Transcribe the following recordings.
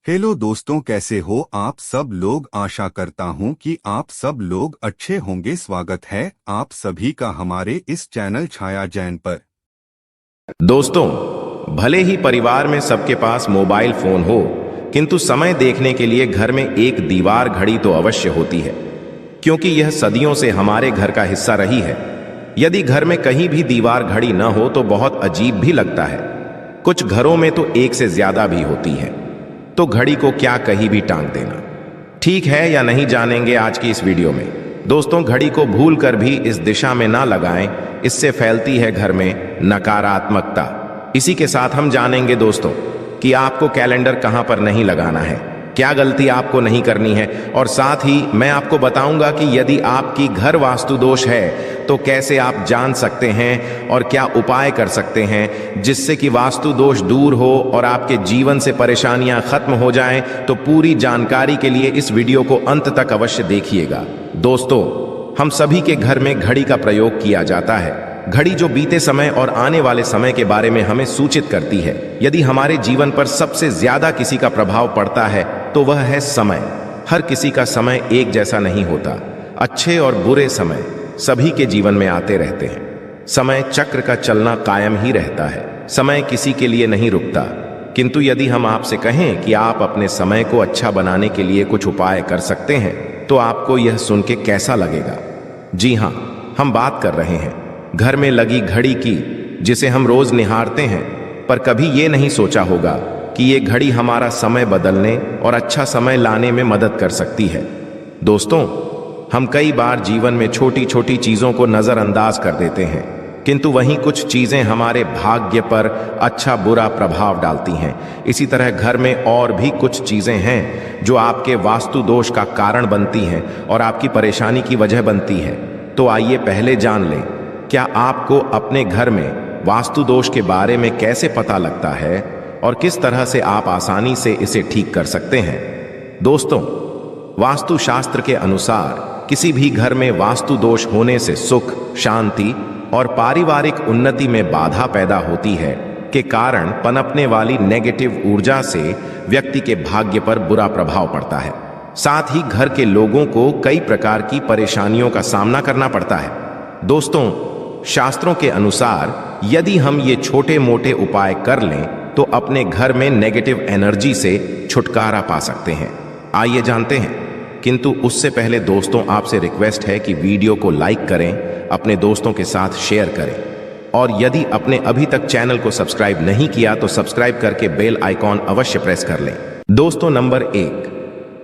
Hello दोस्तों, कैसे हो आप सब लोग। आशा करता हूं कि आप सब लोग अच्छे होंगे। स्वागत है आप सभी का हमारे इस चैनल छाया जैन पर। दोस्तों, भले ही परिवार में सबके पास मोबाइल फोन हो, किंतु समय देखने के लिए घर में एक दीवार घड़ी तो अवश्य होती है, क्योंकि यह सदियों से हमारे घर का हिस्सा रही है। यदि घर में कहीं भी दीवार घड़ी न हो तो बहुत अजीब भी लगता है। कुछ घरों में तो एक से ज्यादा भी होती है, तो घड़ी को क्या कहीं भी टांग देना ठीक है या नहीं, जानेंगे आज की इस वीडियो में। दोस्तों, घड़ी को भूल कर भी इस दिशा में ना लगाएं, इससे फैलती है घर में नकारात्मकता। इसी के साथ हम जानेंगे दोस्तों कि आपको कैलेंडर कहां पर नहीं लगाना है, क्या गलती आपको नहीं करनी है, और साथ ही मैं आपको बताऊंगा कि यदि आपकी घर वास्तु दोष है तो कैसे आप जान सकते हैं और क्या उपाय कर सकते हैं जिससे कि वास्तु दोष दूर हो और आपके जीवन से परेशानियां खत्म हो जाएं। तो पूरी जानकारी के लिए इस वीडियो को अंत तक अवश्य देखिएगा। दोस्तों, हम सभी के घर में घड़ी का प्रयोग किया जाता है। घड़ी जो बीते समय और आने वाले समय के बारे में हमें सूचित करती है। यदि हमारे जीवन पर सबसे ज्यादा किसी का प्रभाव पड़ता है तो वह है समय। हर किसी का समय एक जैसा नहीं होता। अच्छे और बुरे समय सभी के जीवन में आते रहते हैं। समय चक्र का चलना कायम ही रहता है। समय किसी के लिए नहीं रुकता। किंतु यदि हम आपसे कहें कि आप अपने समय को अच्छा बनाने के लिए कुछ उपाय कर सकते हैं तो आपको यह सुन के कैसा लगेगा? जी हाँ, हम बात कर रहे हैं घर में लगी घड़ी की, जिसे हम रोज निहारते हैं, पर कभी ये नहीं सोचा होगा कि ये घड़ी हमारा समय बदलने और अच्छा समय लाने में मदद कर सकती है। दोस्तों, हम कई बार जीवन में छोटी छोटी चीजों को नजरअंदाज कर देते हैं, किंतु वहीं कुछ चीजें हमारे भाग्य पर अच्छा बुरा प्रभाव डालती हैं। इसी तरह घर में और भी कुछ चीजें हैं जो आपके वास्तु दोष का कारण बनती हैं और आपकी परेशानी की वजह बनती है। तो आइए पहले जान लें, क्या आपको अपने घर में वास्तु दोष के बारे में कैसे पता लगता है और किस तरह से आप आसानी से इसे ठीक कर सकते हैं। दोस्तों, वास्तु शास्त्र के अनुसार किसी भी घर में वास्तु दोष होने से सुख, शांति और पारिवारिक उन्नति में बाधा पैदा होती है, के कारण पनपने वाली नेगेटिव ऊर्जा से व्यक्ति के भाग्य पर बुरा प्रभाव पड़ता है। साथ ही घर के लोगों को कई प्रकार की परेशानियों का सामना करना पड़ता है। दोस्तों, शास्त्रों के अनुसार यदि हम ये छोटे मोटे उपाय कर लें तो अपने घर में नेगेटिव एनर्जी से छुटकारा पा सकते हैं। आइए जानते हैं, किंतु उससे पहले दोस्तों आपसे रिक्वेस्ट है कि वीडियो को लाइक करें, अपने दोस्तों के साथ शेयर करें, और यदि आपने अभी तक चैनल को सब्सक्राइब नहीं किया तो सब्सक्राइब करके बेल आइकॉन अवश्य प्रेस कर लें। दोस्तों, नंबर 1,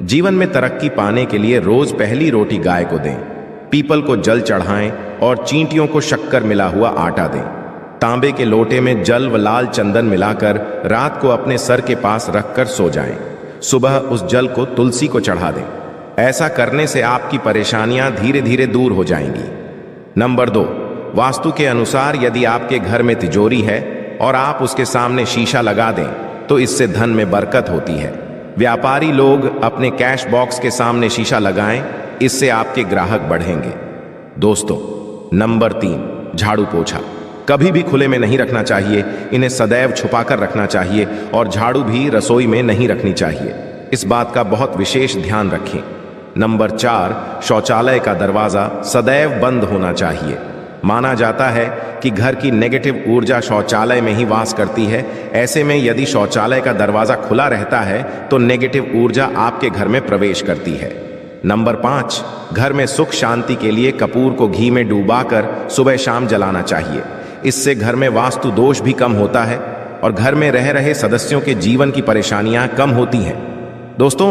जीवन में तरक्की पाने के लिए रोज पहली रोटी गाय को दें, पीपल को जल चढ़ाएं और चींटियों को शक्कर मिला हुआ आटा दें। तांबे के लोटे में जल व लाल चंदन मिलाकर रात को अपने सर के पास रखकर सो जाएं। सुबह उस जल को तुलसी को चढ़ा दें। ऐसा करने से आपकी परेशानियां धीरे धीरे दूर हो जाएंगी। नंबर 2, वास्तु के अनुसार यदि आपके घर में तिजोरी है और आप उसके सामने शीशा लगा दें तो इससे धन में बरकत होती है। व्यापारी लोग अपने कैश बॉक्स के सामने शीशा लगाएं, इससे आपके ग्राहक बढ़ेंगे। दोस्तों, नंबर 3, झाड़ू पोछा कभी भी खुले में नहीं रखना चाहिए। इन्हें सदैव छुपाकर रखना चाहिए और झाड़ू भी रसोई में नहीं रखनी चाहिए। इस बात का बहुत विशेष ध्यान रखें। नंबर 4, शौचालय का दरवाजा सदैव बंद होना चाहिए। माना जाता है कि घर की नेगेटिव ऊर्जा शौचालय में ही वास करती है। ऐसे में यदि शौचालय का दरवाजा खुला रहता है तो नेगेटिव ऊर्जा आपके घर में प्रवेश करती है। नंबर 5, घर में सुख शांति के लिए कपूर को घी में डुबाकर सुबह शाम जलाना चाहिए। इससे घर में वास्तु दोष भी कम होता है और घर में रह रहे सदस्यों के जीवन की परेशानियां कम होती हैं। दोस्तों,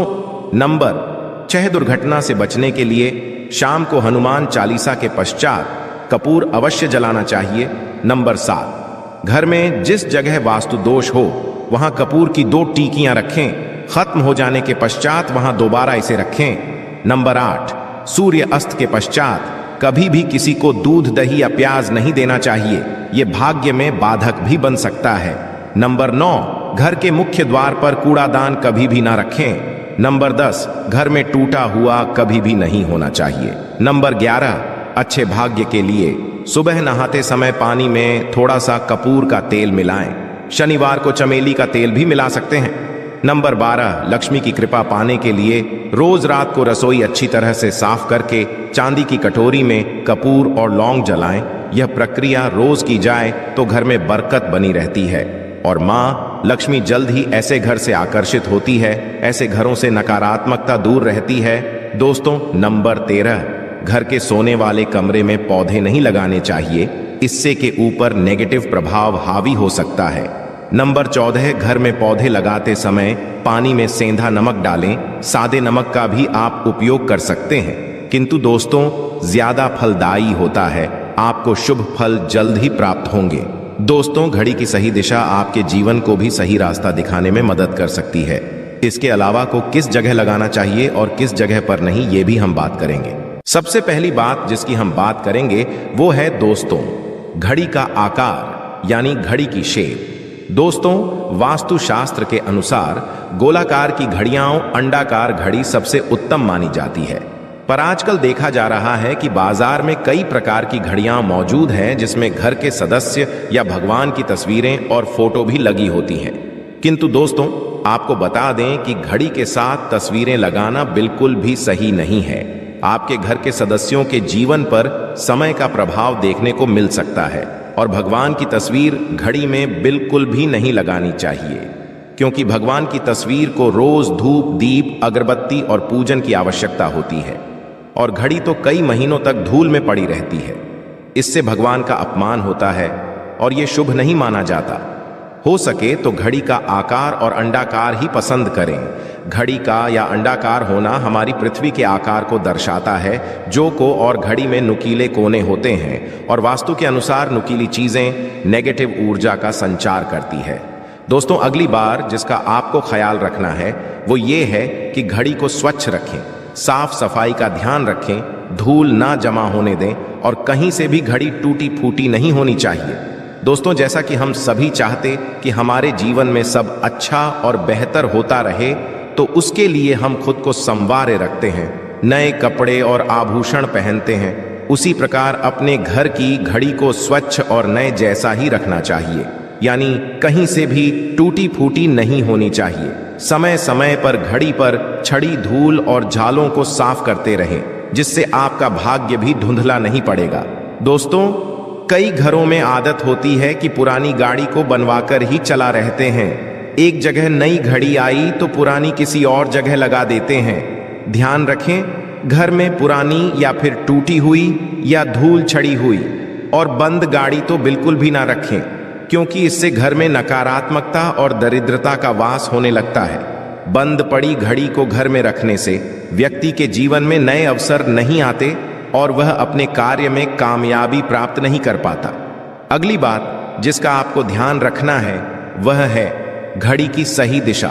नंबर 6, दुर्घटना से बचने के लिए शाम को हनुमान चालीसा के पश्चात कपूर अवश्य जलाना चाहिए। नंबर 7, घर में जिस जगह वास्तु दोष हो वहां कपूर की 2 टीकियां रखें। खत्म हो जाने के पश्चात वहां दोबारा इसे रखें। नंबर 8, सूर्य अस्त के पश्चात कभी भी किसी को दूध, दही या प्याज नहीं देना चाहिए। यह भाग्य में बाधक भी बन सकता है। नंबर 9, घर के मुख्य द्वार पर कूड़ादान कभी भी ना रखें। नंबर 10, घर में टूटा हुआ कभी भी नहीं होना चाहिए। नंबर 11, अच्छे भाग्य के लिए सुबह नहाते समय पानी में थोड़ा सा कपूर का तेल मिलाएं। शनिवार को चमेली का तेल भी मिला सकते हैं। नंबर 12, लक्ष्मी की कृपा पाने के लिए रोज रात को रसोई अच्छी तरह से साफ करके चांदी की कटोरी में कपूर और लौंग जलाएं। यह प्रक्रिया रोज की जाए तो घर में बरकत बनी रहती है और माँ लक्ष्मी जल्द ही ऐसे घर से आकर्षित होती है। ऐसे घरों से नकारात्मकता दूर रहती है। दोस्तों, नंबर 13, घर के सोने वाले कमरे में पौधे नहीं लगाने चाहिए, इससे के ऊपर नेगेटिव प्रभाव हावी हो सकता है। नंबर 14, घर में पौधे लगाते समय पानी में सेंधा नमक डालें। सादे नमक का भी आप उपयोग कर सकते हैं, किंतु दोस्तों ज्यादा फलदायी होता है। आपको शुभ फल जल्द ही प्राप्त होंगे। दोस्तों, घड़ी की सही दिशा आपके जीवन को भी सही रास्ता दिखाने में मदद कर सकती है। इसके अलावा को किस जगह लगाना चाहिए और किस जगह पर नहीं, ये भी हम बात करेंगे। सबसे पहली बात जिसकी हम बात करेंगे वो है दोस्तों घड़ी का आकार, यानी घड़ी की शेप। दोस्तों, वास्तुशास्त्र के अनुसार गोलाकार की घड़ियां अंडाकार घड़ी सबसे उत्तम मानी जाती है, पर आजकल देखा जा रहा है कि बाजार में कई प्रकार की घड़ियां मौजूद हैं जिसमें घर के सदस्य या भगवान की तस्वीरें और फोटो भी लगी होती हैं। किंतु दोस्तों, आपको बता दें कि घड़ी के साथ तस्वीरें लगाना बिल्कुल भी सही नहीं है। आपके घर के सदस्यों के जीवन पर समय का प्रभाव देखने को मिल सकता है और भगवान की तस्वीर घड़ी में बिल्कुल भी नहीं लगानी चाहिए, क्योंकि भगवान की तस्वीर को रोज धूप, दीप, अगरबत्ती और पूजन की आवश्यकता होती है और घड़ी तो कई महीनों तक धूल में पड़ी रहती है। इससे भगवान का अपमान होता है और ये शुभ नहीं माना जाता। हो सके तो घड़ी का आकार और अंडाकार ही पसंद करें। घड़ी का या अंडाकार होना हमारी पृथ्वी के आकार को दर्शाता है, जो को और घड़ी में नुकीले कोने होते हैं और वास्तु के अनुसार नुकीली चीजें नेगेटिव ऊर्जा का संचार करती है। दोस्तों, अगली बार जिसका आपको ख्याल रखना है वो ये है कि घड़ी को स्वच्छ रखें, साफ सफाई का ध्यान रखें, धूल ना जमा होने दें और कहीं से भी घड़ी टूटी फूटी नहीं होनी चाहिए। दोस्तों, जैसा कि हम सभी चाहते कि हमारे जीवन में सब अच्छा और बेहतर होता रहे, तो उसके लिए हम खुद को संवारे रखते हैं, नए कपड़े और आभूषण पहनते हैं। उसी प्रकार अपने घर की घड़ी को स्वच्छ और नए जैसा ही रखना चाहिए, यानी कहीं से भी टूटी फूटी नहीं होनी चाहिए। समय समय पर घड़ी पर छड़ी, धूल और झालों को साफ करते रहें, जिससे आपका भाग्य भी धुंधला नहीं पड़ेगा। दोस्तों, कई घरों में आदत होती है कि पुरानी गाड़ी को बनवाकर ही चला रहते हैं। एक जगह नई घड़ी आई तो पुरानी किसी और जगह लगा देते हैं। ध्यान रखें, घर में पुरानी या फिर टूटी हुई या धूल छड़ी हुई और बंद गाड़ी तो बिल्कुल भी ना रखें, क्योंकि इससे घर में नकारात्मकता और दरिद्रता का वास होने लगता है। बंद पड़ी घड़ी को घर में रखने से व्यक्ति के जीवन में नए अवसर नहीं आते और वह अपने कार्य में कामयाबी प्राप्त नहीं कर पाता। अगली बात जिसका आपको ध्यान रखना है वह है घड़ी की सही दिशा।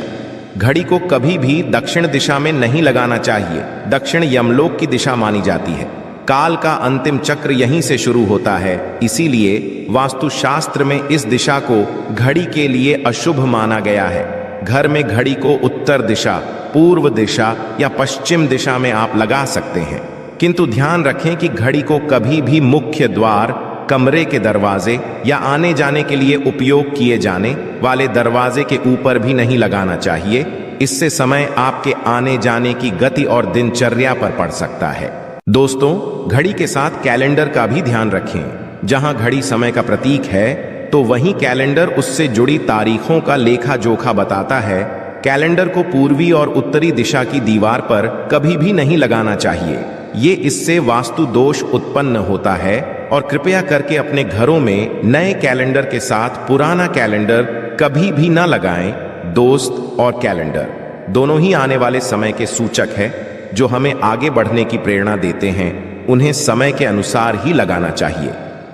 घड़ी को कभी भी दक्षिण दिशा में नहीं लगाना चाहिए। दक्षिण यमलोक की दिशा मानी जाती है। काल का अंतिम चक्र यहीं से शुरू होता है, इसीलिए वास्तुशास्त्र में इस दिशा को घड़ी के लिए अशुभ माना गया है। घर में घड़ी को उत्तर दिशा, पूर्व दिशा या पश्चिम दिशा में आप लगा सकते हैं, किंतु ध्यान रखें कि घड़ी को कभी भी मुख्य द्वार, कमरे के दरवाजे या आने जाने के लिए उपयोग किए जाने वाले दरवाजे के ऊपर भी नहीं लगाना चाहिए। इससे समय आपके आने जाने की गति और दिनचर्या पर पड़ सकता है। दोस्तों, घड़ी के साथ कैलेंडर का भी ध्यान रखें। जहां घड़ी समय का प्रतीक है तो वहीं कैलेंडर उससे जुड़ी तारीखों का लेखा जोखा बताता है। कैलेंडर को पूर्वी और उत्तरी दिशा की दीवार पर कभी भी नहीं लगाना चाहिए। ये इससे वास्तु दोष उत्पन्न होता है और कृपया करके अपने घरों में नए कैलेंडर के साथ पुराना कैलेंडर कभी भी ना लगाएं। दोस्त और कैलेंडर दोनों ही आने वाले समय के सूचक है, जो हमें आगे बढ़ने की प्रेरणा देते हैं। उन्हें समय के अनुसार ही लगाना चाहिए।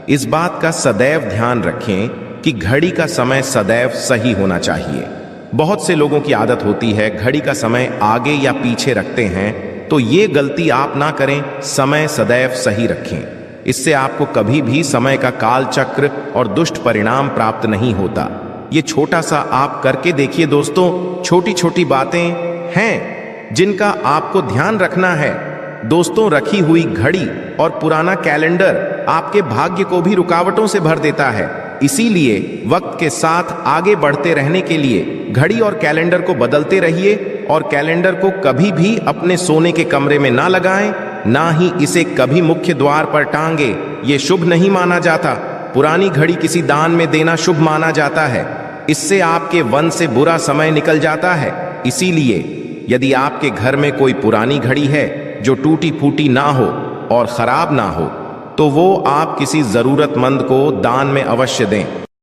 इस बात का सदैव ध्यान रखें कि घड़ी का समय सदैव सही होना चाहिए। बहुत से लोगों की आदत होती है घड़ी का समय आगे या पीछे रखते हैं, तो ये गलती आप ना करें। समय सदैव सही रखें, इससे आपको कभी भी समय का काल चक्र और दुष्ट परिणाम प्राप्त नहीं होता। ये छोटा सा आप करके देखिए दोस्तों। छोटी छोटी बातें हैं जिनका आपको ध्यान रखना है। दोस्तों, रखी हुई घड़ी और पुराना कैलेंडर आपके भाग्य को भी रुकावटों से भर देता है। इसीलिए वक्त के साथ आगे बढ़ते रहने के लिए घड़ी और कैलेंडर को बदलते रहिए और कैलेंडर को कभी भी अपने सोने के कमरे में ना लगाएं, ना ही इसे कभी मुख्य द्वार पर टांगे। ये शुभ नहीं माना जाता। पुरानी घड़ी किसी दान में देना शुभ माना जाता है। इससे आपके वन से बुरा समय निकल जाता है। इसीलिए यदि आपके घर में कोई पुरानी घड़ी है जो टूटी फूटी ना हो और खराब ना हो, तो वो आप किसी जरूरतमंद को दान में अवश्य दें।